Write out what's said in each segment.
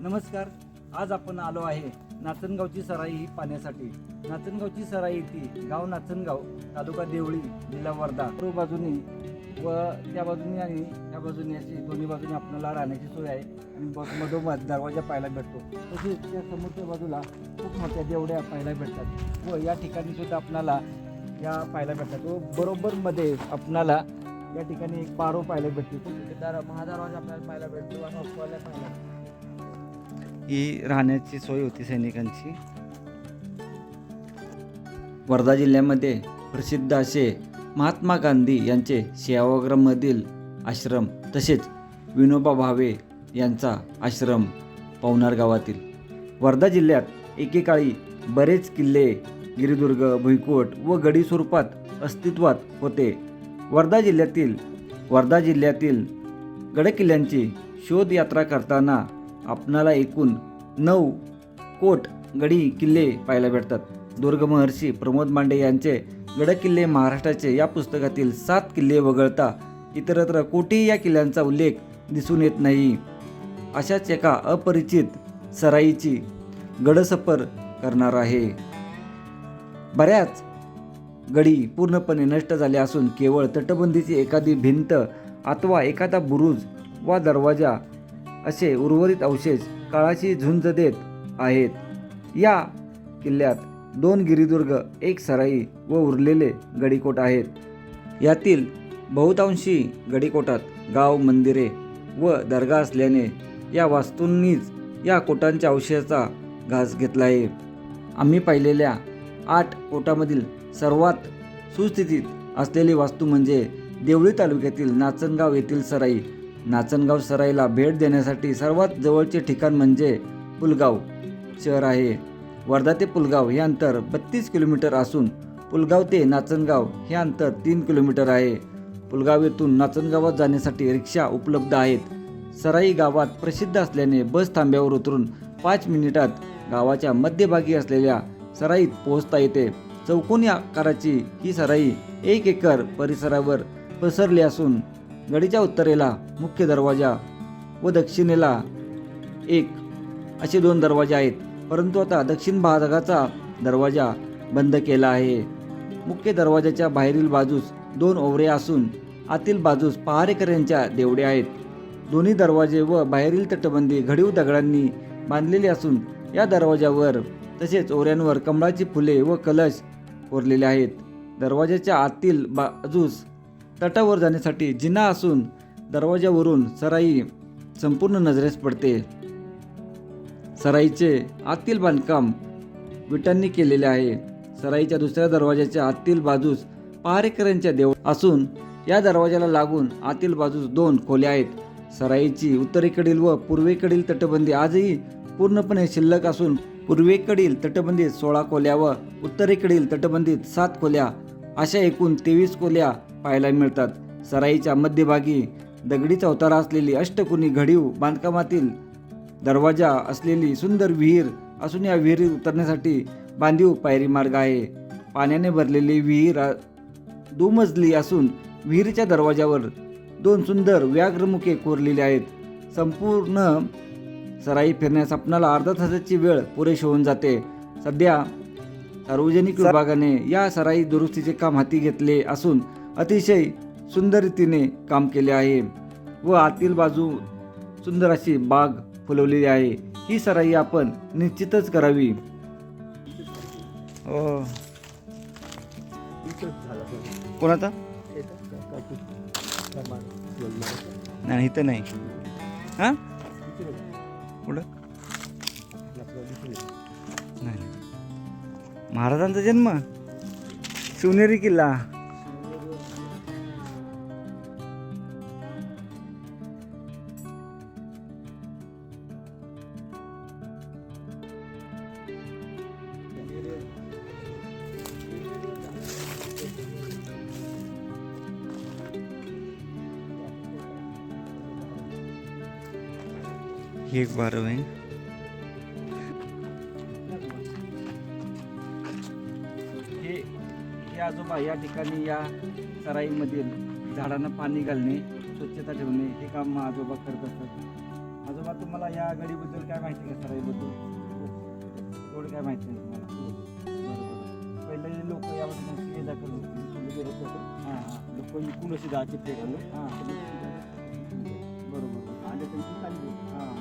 नमस्कार. आज आपण आलो आहे नाचनगावची सराई ही पाहण्यासाठी. नाचनगावची सराई ती गाव नाचनगाव, तालुका देवळी, जिल्हा वर्धा. पूर्व बाजूनी व त्या बाजूनी आणि त्या बाजूनी अशी दोन्ही बाजूनी आपल्याला राहण्याची सोय आहे आणि मधोमध दरवाजा पाहायला भेटतो. तसेच त्या समोरच्या बाजूला खूप मोठ्या देवड्या पाहायला भेटतात व या ठिकाणी सुद्धा आपल्याला या पाहायला भेटतात व बरोबर मध्ये आपल्याला या ठिकाणी एक पारो पाहायला भेटतो. महादरवाजा आपल्याला पाहायला भेटतो आणि खोल्या पाहायला भेटतो. ही राहण्याची सोय होती सैनिकांची. वर्धा जिल्ह्यामध्ये प्रसिद्ध असे महात्मा गांधी यांचे सेवाग्राममधील आश्रम तसेच विनोबा भावे यांचा आश्रम पवनार गावातील. वर्धा जिल्ह्यात एकेकाळी बरेच किल्ले, गिरिदुर्ग, भुईकोट व गडी स्वरूपात अस्तित्वात होते. वर्धा जिल्ह्यातील गडकिल्ल्यांची शोधयात्रा करताना आपणाला एकूण 9 कोट गडी किल्ले पाहायला भेटतात. दुर्ग महर्षी प्रमोद मांडे यांचे गडकिल्ले महाराष्ट्राचे या पुस्तकातील 7 किल्ले वगळता इतरत्र कोठेही या किल्ल्यांचा उल्लेख दिसून येत नाही. अशाच एका अपरिचित सराईची गडसफर करणार आहे. बऱ्याच गडी पूर्णपणे नष्ट झाले असून केवळ तटबंदीची एखादी भिंत अथवा एखादा बुरुज वा दरवाजा असे उर्वरित अवशेष काळाची झुंज देत आहेत. या किल्ल्यात 2 गिरिदुर्ग, 1 सराई व उरलेले गडीकोट आहेत. यातील बहुतांशी गडीकोटात गाव, मंदिरे व दर्गा असल्याने या वास्तूंनीच या कोटांच्या अवशेषाचा घास घेतला आहे. आम्ही पाहिलेल्या 8 कोटामधील सर्वात सुस्थितीत असलेली वास्तू म्हणजे देवळी तालुक्यातील नाचनगाव येथील सराई. नाचनगाव सराईला भेट देण्यासाठी सर्वात जवळचे ठिकाण म्हणजे पुलगाव शहर आहे. वर्धा ते पुलगाव हे अंतर 32 किलोमीटर असून पुलगाव ते नाचनगाव हे अंतर 3 किलोमीटर आहे. पुलगाव येथून नाचनगावात जाण्यासाठी रिक्षा उपलब्ध आहेत. सराई गावात प्रसिद्ध असल्याने बस थांब्यावर उतरून 5 मिनिटात गावाच्या मध्यभागी असलेल्या सराईत पोहोचता येते. चौकोनी आकाराची ही सराई 1 एकर परिसरावर पसरली असून गडीच्या उत्तरेला मुख्य दरवाजा व दक्षिणेला 1 असे 2 दरवाजे आहेत. परंतु आता दक्षिण भागाचा दरवाजा बंद केला आहे. मुख्य दरवाजाच्या बाहेरील बाजूस 2 ओवरे असून आतील बाजूस पहारेकऱ्यांच्या देवड्या आहेत. दोन्ही दरवाजे व बाहेरील तटबंदी घडीव दगडांनी बांधलेली असून या दरवाजावर तसेच ओऱ्यांवर कमळाची फुले व कलश कोरलेले आहेत. दरवाजाच्या आतील बाजूस तटावर जाण्यासाठी जिना असून दरवाजावरून सराई संपूर्ण नजरेस पडते. सराईचे आतील बांधकाम विटांनी केलेले आहे. सराईच्या दुसऱ्या दरवाजाच्या आतील बाजूस पहारेकऱ्यांच्या देवळ्या असून या दरवाजाला लागून आतील बाजूस 2 खोल्या आहेत. सराईची उत्तरेकडील व पूर्वेकडील तटबंदी आजही पूर्णपणे शिल्लक असून पूर्वेकडील तटबंदीत 16 खोल्या व उत्तरेकडील तटबंदीत 7 खोल्या अशा एकूण 23 खोल्या पाहायला मिळतात. सराईच्या मध्यभागी दगडी चौतारा असलेली अष्टकोनी घडीव बांधकामातील दरवाजा असलेली सुंदर विहीर असून या विहिरीत उतरण्यासाठी बांधीव पायरी मार्ग आहे. पाण्याने भरलेली विहीर दुमजली असून विहिरीच्या दरवाजावर 2 सुंदर व्याघ्रमुखे कोरलेली आहेत. संपूर्ण सराई फिरण्यास आपणाला अर्धा तासाची वेळ पुरेशी होऊन जाते. सध्या सार्वजनिक विभागाने या सराई दुरुस्तीचे काम हाती घेतले असून अतिशय सुंदर रीतीने काम केले आहे व आतील बाजू सुंदर अशी बाग फुलवलेली आहे. ही सराई आपण निश्चितच करावी. कोणाचा नाही इथं नाही. हां पुढं नाही. महाराजांचा जन्म शिवनेरी किल्ला. एक 12 आहे. हे आजोबा या ठिकाणी या सराईमधील झाडांना पाणी घालणे, स्वच्छता ठेवणे हे काम आजोबा करत असतात. आजोबा तेव्हा तुम्हाला या गडीबद्दल काय माहिती का सराईबद्दल? एवढं काय माहिती नाही तुम्हाला? बरोबर. पहिले लोक यामध्ये नक्की ये जा करत होते. हां हां. लोक इकडून अशी जायचे ट्रेन हां बरोबर. आले तर इथून चालले. हां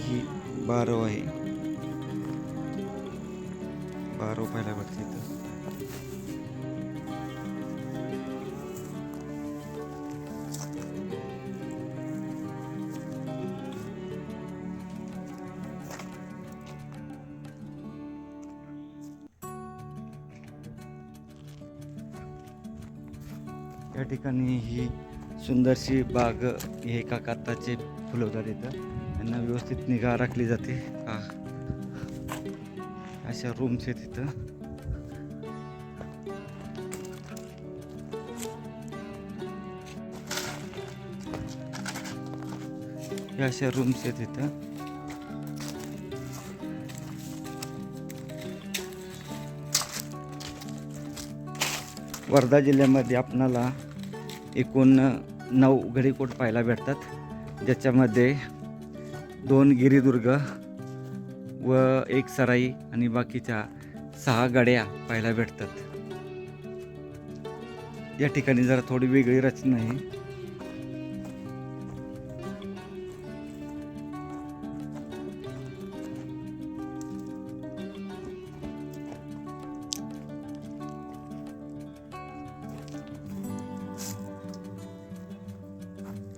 ही 12 आहे. 12 पाहायला भेटते इथं. या ठिकाणी ही सुंदरशी बाग हे काका आत्ताचे फुलवतात इथं. त्यांना व्यवस्थित निगा राखली जाते. अशा रूम्स आहेत इथं. या अशा रूम्स आहेत इथं. वर्धा जिल्ह्यामध्ये आपणाला एकूण 9 गडीकोट पाहायला भेटतात, ज्याच्यामध्ये 2 गिरिदुर्ग व 1 सराई आणि बाकीच्या 6 गड्या पाहायला भेटतात. या ठिकाणी जरा थोडी वेगळी रचना आहे.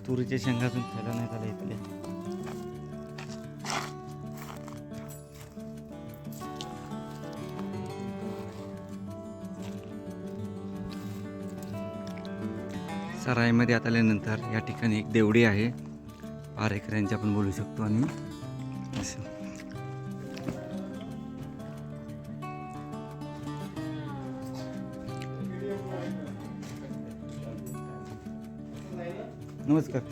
तुरीच्या शेंगा अजून खायला नाही झाल्या इथल्या. सराईमध्ये आता आल्यानंतर या ठिकाणी एक देवडी आहे. आरेकऱ्यांची आपण बोलू शकतो. आणि असं नमस्कार.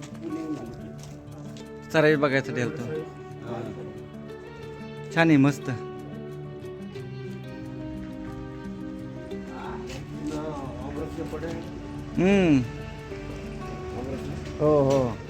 सराई बघायसाठी आलतो. छान आहे, मस्त. हो हो.